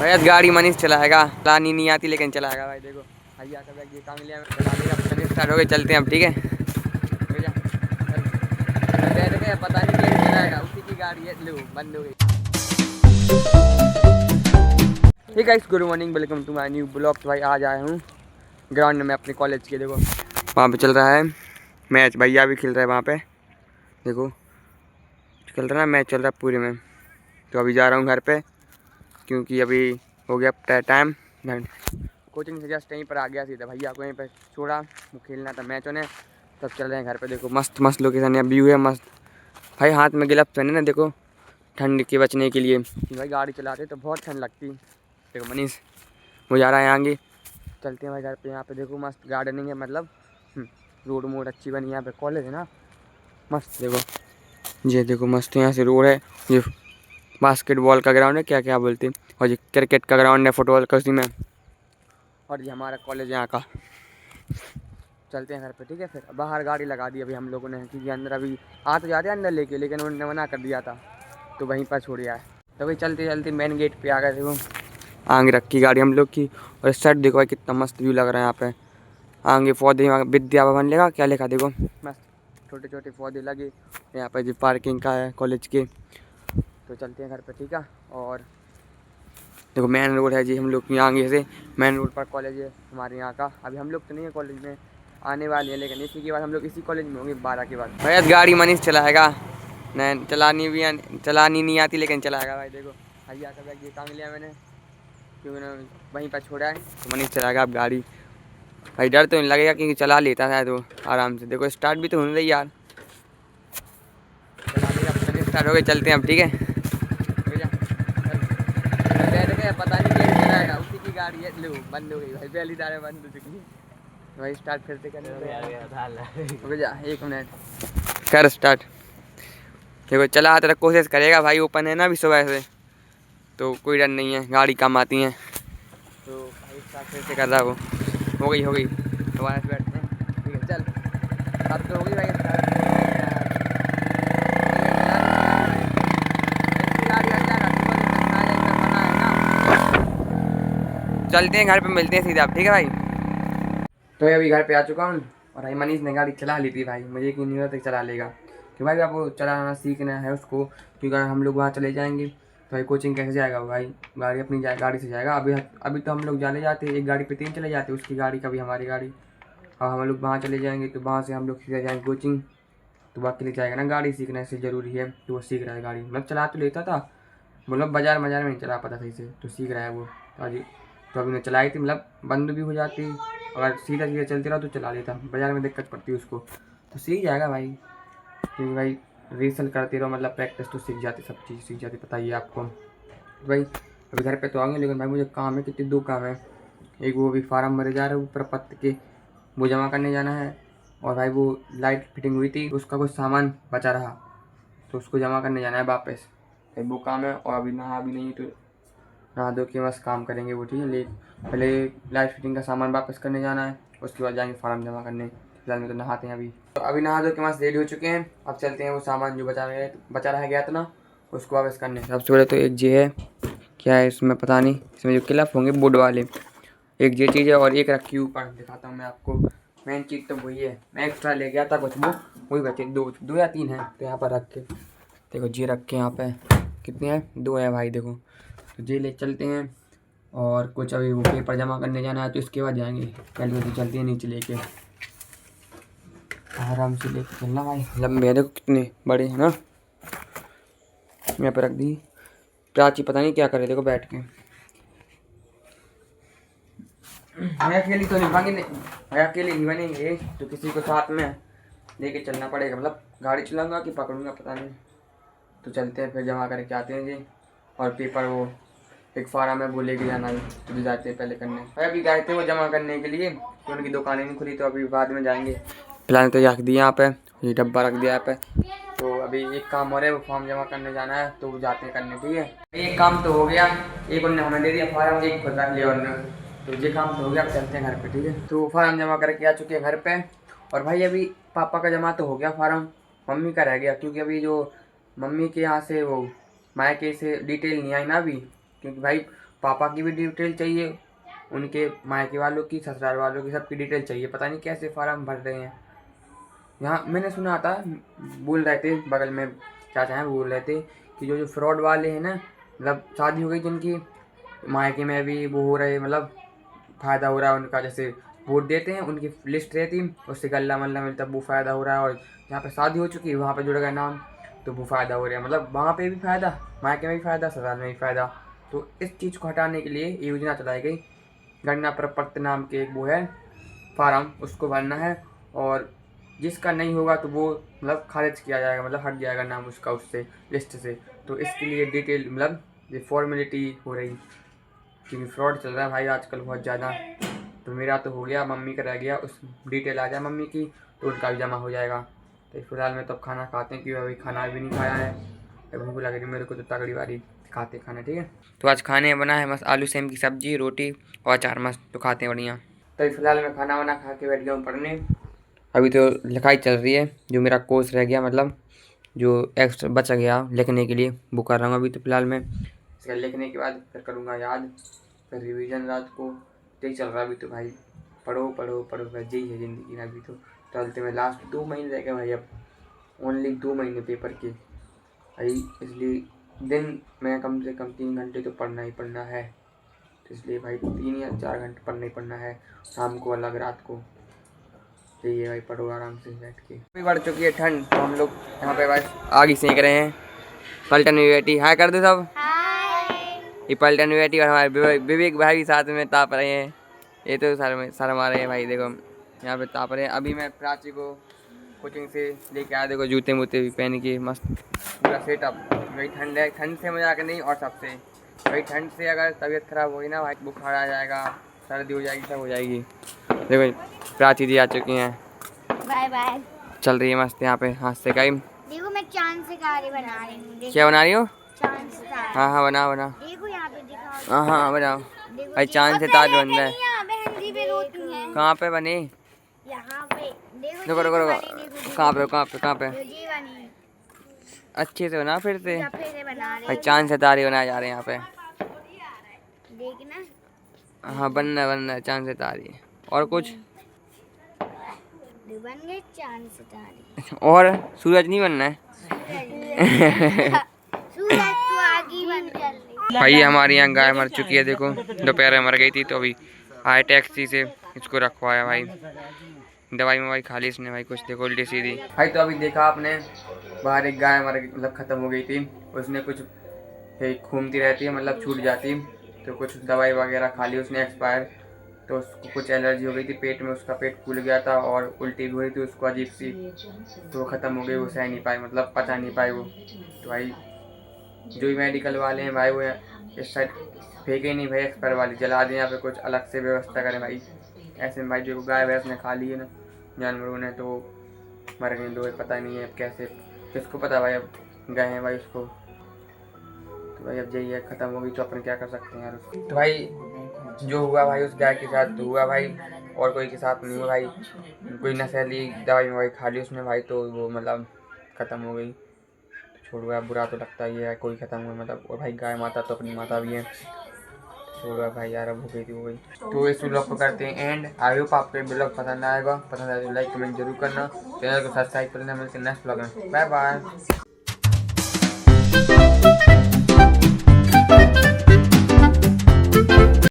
भैया गाड़ी मनीष चलाएगा, चलानी नहीं आती लेकिन चलाएगा भाई। देखो भैया का बैग ये काम लिया चला लेगा। स्टार्ट हो गए, चलते हैं अब। ठीक है भैया पता नहीं कैसे चलाएगा, उसी की गाड़ी है। लो बंद हो गई। ठीक है, good morning, welcome to my new blog. तो भाई आज आया हूँ ग्राउंड में अपने कॉलेज के। देखो वहाँ पे चल रहा है मैच, भैया भी खेल रहा है वहाँ पे। देखो चल रहा है मैच, चल रहा है पूरे में। तो अभी जा रहा हूँ घर पे, क्योंकि अभी हो गया टाइम। कोचिंग से जस्ट यहीं पर आ गया, सीधा भैया को यहीं पर छोड़ा, वो खेलना था मैच उन्हें। तब चल रहे हैं घर पे। देखो मस्त मस्त लोकेशन है, व्यू है मस्त। भाई हाथ में ग्लव्स पहने ना, देखो ठंड के बचने के लिए। भाई गाड़ी चलाते तो बहुत ठंड लगती। देखो मनीष वो जा रहा है आगे। चलते हैं भाई घर पे। यहाँ पे देखो मस्त गार्डनिंग है, मतलब रोड मोड अच्छी बनी। यहाँ पे कॉलेज है ना, मस्त। देखो ये देखो मस्त, यहाँ से रोड है। ये बास्केटबॉल का ग्राउंड है, क्या क्या बोलते हैं, और ये क्रिकेट का ग्राउंड है, फुटबॉल का उसी में। और ये हमारा कॉलेज यहाँ का। चलते हैं घर पे। ठीक है, फिर बाहर गाड़ी लगा दी अभी हम लोगों ने, क्योंकि अंदर अभी आ तो जाते हैं अंदर लेके, लेकिन उन्होंने मना कर दिया था, तो वहीं पर छोड़ दिया है। तो भाई चलते चलते मेन गेट पे आ गए। देखो आगे रखी गाड़ी हम लोग की, और इस साइड देखो भाई कितना मस्त व्यू लग रहा है यहाँ पे। आगे पौधे, विद्या भवन लेगा क्या लिखा, देखो मस्त छोटे छोटे पौधे लगे। यहाँ पर जो पार्किंग का है कॉलेज के। तो चलते हैं घर पे। ठीक है, और देखो मेन रोड है जी हम लोग यहाँ आगे से मेन रोड पर कॉलेज है हमारे यहाँ का। अभी हम लोग तो नहीं है कॉलेज में, आने वाले हैं, लेकिन इसी के बाद हम लोग इसी कॉलेज में होंगे 12 के बाद। भैया गाड़ी मनीष चलाएगा, नहीं चलानी नहीं आती लेकिन चलाएगा भाई। देखो भैया का बैग ये काम लिया मैंने, क्योंकि उन्होंने वहीं पर छोड़ा है, तो मनीष चलाएगा अब गाड़ी। भाई डर तो नहीं लगेगा, क्योंकि चला लेता है तो आराम से। देखो स्टार्ट भी तो होने रही यार, चला लेगा। स्टार्ट हो गए, चलते हैं अब। ठीक है पता नहीं कैसे चलाएगा, उसी की गाड़ी है। लो बंद हो गई भाई, पहली तारे बंद हो चुकी है भाई। स्टार्ट फिर से करने जा, 1 मिनट कर स्टार्ट। देखो चला तेरा कोशिश करेगा भाई, ओपन है ना अभी सुबह से, तो कोई डर नहीं है, गाड़ी कम आती हैं। तो भाई स्टार्ट फिर से कर रहा है वो। हो गई दोबारा से बैठते हैं। ठीक है चल, अब तो हो गई भाई स्टार्ट। चलते हैं घर पे, मिलते हैं सीधा आप। ठीक है भाई, तो अभी घर पे आ चुका हूँ, और भाई मनीष ने गाड़ी चला ली थी भाई। मुझे यकीन नहीं होता चला लेगा, कि भाई आपको चलाना सीखना है उसको, क्योंकि अगर हम लोग वहाँ चले जाएंगे तो भाई कोचिंग कैसे जाएगा भाई। गाड़ी अपनी गाड़ी से जाएगा। अभी तो हम लोग जाने जाते हैं, एक गाड़ी पे 3 चले जाते, उसकी गाड़ी कभी हमारी गाड़ी। और हम लोग वहाँ चले जाएंगे तो वहाँ से हम लोग सीधे जाएंगे कोचिंग। तो बाकी ले जाएगा ना, गाड़ी सीखना इससे ज़रूरी है। तो वो सीख रहा है गाड़ी, मतलब चला तो लेता था, मतलब बाजार में नहीं चला पाता सही से, तो सीख रहा है वो। तो अभी मैं चलाई थी, मतलब बंद भी हो जाती, अगर सीधा सीधा चलते रहो तो चला लेता। बाजार में दिक्कत पड़ती है उसको, तो सीख जाएगा भाई। क्योंकि भाई रिहर्सल करते रहो, मतलब प्रैक्टिस, तो सीख जाती, सब चीज़ सीख जाती, पता ही है आपको। तो भाई अभी घर पे तो आऊँगे, लेकिन भाई मुझे काम है, कितने 2 काम है। एक वो भी फार्म भरे जा रहे हैं ऊपर पत्त के, वो जमा करने जाना है। और भाई वो लाइट फिटिंग हुई थी, उसका कुछ सामान बचा रहा, तो उसको जमा करने जाना है वापस। वो काम है। और अभी नहा भी नहीं, तो नहा धो के बस काम करेंगे वो। ठीक है, पहले लाइट फिटिंग का सामान वापस करने जाना है, उसके बाद जाएंगे फार्म जमा करने। फिलहाल में तो नहाते हैं अभी। तो अभी नहा धो के बस रेडी हो चुके हैं। अब चलते हैं वो सामान जो बचा रह गया था ना, उसको वापस करने। सबसे पहले तो एक ये है, क्या है इसमें पता नहीं, इसमें जो क्लिप होंगे बोर्ड वाले, एक ये चीज़ है, और एक रखी ऊपर, दिखाता हूँ मैं आपको। मेन चीज़ तो वही है, मैं एक्स्ट्रा ले गया था कुछ, वो वही बचे 2 या 3 हैं, तो यहाँ पर रख के देखो जी रखे यहाँ पे। कितने हैं, 2 हैं भाई। देखो तो जी ले चलते हैं। और कुछ अभी वो पेपर जमा करने जाना है, तो इसके बाद जाएंगे। पहले तो चलते हैं नीचे लेके, आराम से लेके चलना भाई। लंबे हैं देखो, कितने बड़े हैं ना। यहाँ पे रख दी। प्राची पता नहीं क्या करे, देखो बैठ के। मैं अकेली तो नहीं बनेंगे, मैं अकेले नहीं बनेंगे, तो किसी को साथ में लेके चलना पड़ेगा। मतलब गाड़ी चलाऊंगा कि पकड़ूंगा पता नहीं। तो चलते हैं, फिर जमा करके आते हैं जी। और पेपर वो एक फार्म है, वो लेके जाना है, तो जाते हैं पहले करने। भाई अभी गए थे वो जमा करने के लिए, तो उनकी दुकानें नहीं खुली, तो अभी बाद में जाएंगे। फिलहाल तो रख दिया यहाँ पे, ये डब्बा रख दिया यहाँ पे। तो अभी एक काम हो रहा है, वो फॉर्म जमा करने जाना है, तो वो जाते हैं करने। ठीक है, एक काम तो हो गया, एक उन्होंने हमें दे दिया फार्म, एक खुद रख लिया उन्होंने। तो ये काम तो हो गया, अब चलते हैं घर पे। ठीक है, तो फार्म जमा करके आ चुके हैं घर पे। और भाई अभी पापा का जमा तो हो गया फार्म, मम्मी का रह गया, क्योंकि अभी जो मम्मी के यहाँ से वो मायके से डिटेल नहीं आई ना अभी, क्योंकि भाई पापा की भी डिटेल चाहिए, उनके मायके वालों की, ससुराल वालों की, सबकी डिटेल चाहिए। पता नहीं कैसे फार्म भर रहे हैं। यहाँ मैंने सुना था, बोल रहे थे बगल में चाचा हैं, बोल रहे थे कि जो फ्रॉड वाले हैं ना, मतलब शादी हो गई जिनकी, मायके में भी वो हो रहे, मतलब फ़ायदा हो रहा है उनका। जैसे वोट देते हैं, उनकी लिस्ट रहती, उससे गल्ला मल्ला मिलता, वो फ़ायदा हो रहा है। और जहाँ पे शादी हो चुकी है वहाँ पे जुड़ गया नाम, तो वो फ़ायदा हो रहा है। मतलब वहाँ पे भी फ़ायदा, मायके में भी फ़ायदा, ससुराल में भी फ़ायदा। तो इस चीज़ को हटाने के लिए ये योजना चलाई गई। गणना प्रपत्र नाम के एक वो है फार्म, उसको भरना है, और जिसका नहीं होगा तो वो मतलब खारिज किया जाएगा, मतलब हट जाएगा नाम उसका उससे, लिस्ट से। तो इसके लिए डिटेल, मतलब ये फॉर्मेलिटी हो रही, क्योंकि फ्रॉड चल रहा है भाई आजकल बहुत ज़्यादा। तो मेरा तो हो गया, मम्मी का रह गया, उस डिटेल आ जाए मम्मी की तो उनका भी जमा हो जाएगा। तो फिलहाल में तो अब खाना खाते हैं, क्योंकि अभी खाना भी नहीं खाया है, भूख लग रही मेरे को, तो तगड़ी वाली खाते खाना। ठीक है, तो आज खाने बना है मस्त आलू सेम की सब्जी, रोटी और अचार, मस्त। तो खाते हैं बढ़िया। तो फिलहाल मैं खाना वाना खा के बैठ गया हूँ पढ़ने। अभी तो लिखाई चल रही है, जो मेरा कोर्स रह गया, मतलब जो एक्स्ट्रा बचा गया लिखने के लिए, वो कर रहा हूँ अभी। तो फिलहाल मैं इसका लिखने के बाद फिर करूँगा याद, फिर रिवीजन रात को। यही चल रहा है अभी तो भाई, पढ़ो पढ़ो पढ़ो, बस यही है ज़िंदगी में अभी तो। चलते में लास्ट 2 महीने रह गए भाई, अब ओनली 2 महीने पेपर के भाई, इसलिए दिन में कम से कम 3 घंटे तो पढ़ना ही पढ़ना है। तो इसलिए भाई 3 या 4 घंटे पढ़ना ही पढ़ना है, शाम को अलग, रात को। चाहिए भाई, पढ़ो आराम से बैठ के। अभी बढ़ चुकी है ठंड, तो हम लोग यहाँ पे बस आग ही सेंक रहे हैं। पलटन भी बैठी, हाय कर दो सब। ये पलटन भी बैठी और हमारे विवेक भाई भी साथ में ताप रहे हैं। ये तो शर्मा रहे हैं भाई, देखो यहाँ पे ताप रहे हैं। अभी मैं प्राची को कोचिंग से लेके आया, देखो जूते मूते भी पहन के मस्त पूरा सेटअप। भाई ठंड है, ठंड से मजाक नहीं, और सबसे भाई ठंड से अगर तबीयत खराब होगी ना भाई, बुखार आ जाएगा, सर्दी हो जाएगी, सब हो जाएगी। देखो प्राची जी आ चुकी हैं, बाय बाय। चल रही है मस्त यहाँ पे हाथ से कहीं। देखो मैं चांद सितारे बना रही हूँ। क्या बना रही हो? चांद सितारे। हाँ हाँ बनाओ बनाओ। देखो यहाँ पे दिखाओ। हाँ हाँ बनाओ देखो भाई, चांद से ताज बन रहा है। बहन जी पे रोती हैं। कहाँ पे बनी? यहाँ पे देखो। रुको रुको रुको, कहाँ पे कहाँ पे कहाँ पे? जी बनी। अच्छे से बना फिर से बना रहे भाई, चांद से तारे बनाए जा रहे हैं यहाँ पे, देखना। हाँ बनना है चांद से तारे। और कुछ बन गए चांद सितारे। और सूरज नहीं बनना है? सूरज तो आगे बन गया। भाई हमारे यहाँ गाय मर चुकी है, देखो दोपहर में मर गई थी, तो अभी आए टैक्सी से इसको रखवाया भाई। दवाई में खा ली इसने भाई कुछ, देखो उल्टी सीधी भाई। तो अभी देखा आपने, बाहर एक गाय मर मतलब ख़त्म हो गई थी, उसने कुछ घूमती रहती है, मतलब छूट जाती, तो कुछ दवाई वगैरह खा ली उसने एक्सपायर, तो उसको कुछ एलर्जी हो गई थी पेट में, उसका पेट फूल गया था और उल्टी भी हुई थी उसको अजीब सी, तो वो ख़त्म हो गई, वो सह नहीं पाई, मतलब पचा नहीं पाई वो। तो भाई जो भी मेडिकल वाले हैं भाई, वो इस साइड फेंके नहीं भाई, एक्सपायर वाली जला दें, यहाँ पे कुछ अलग से व्यवस्था करें भाई। ऐसे में भाई जो गाय भैंस ने खा ली है ना जानवरों ने, तो मर गए लोग, पता नहीं है अब कैसे, किसको पता भाई, अब गए हैं भाई उसको। तो भाई अब यही है, ख़त्म हो गई तो अपन क्या कर सकते हैं यार उसको। तो भाई जो हुआ भाई उस गाय के साथ तो हुआ भाई, और कोई के साथ नहीं हुआ भाई। कोई नशेली दवाई में भाई खा ली उसने भाई, तो वो मतलब ख़त्म हो गई। छोड़ गया, बुरा तो लगता ही है, कोई ख़त्म हुआ मतलब। और भाई गाय माता तो अपनी माता भी है, छोड़ गया भाई यार, अब हो गई थी हो गई। तो इस ब्लॉग को करते हैं एंड। आई होप आपको ये ब्लॉग पसंद आएगा, पसंद आए तो लाइक कमेंट जरूर करना, चैनल को सब्सक्राइब करना। मिलते हैं नेक्स्ट ब्लॉग में, बाय बाय।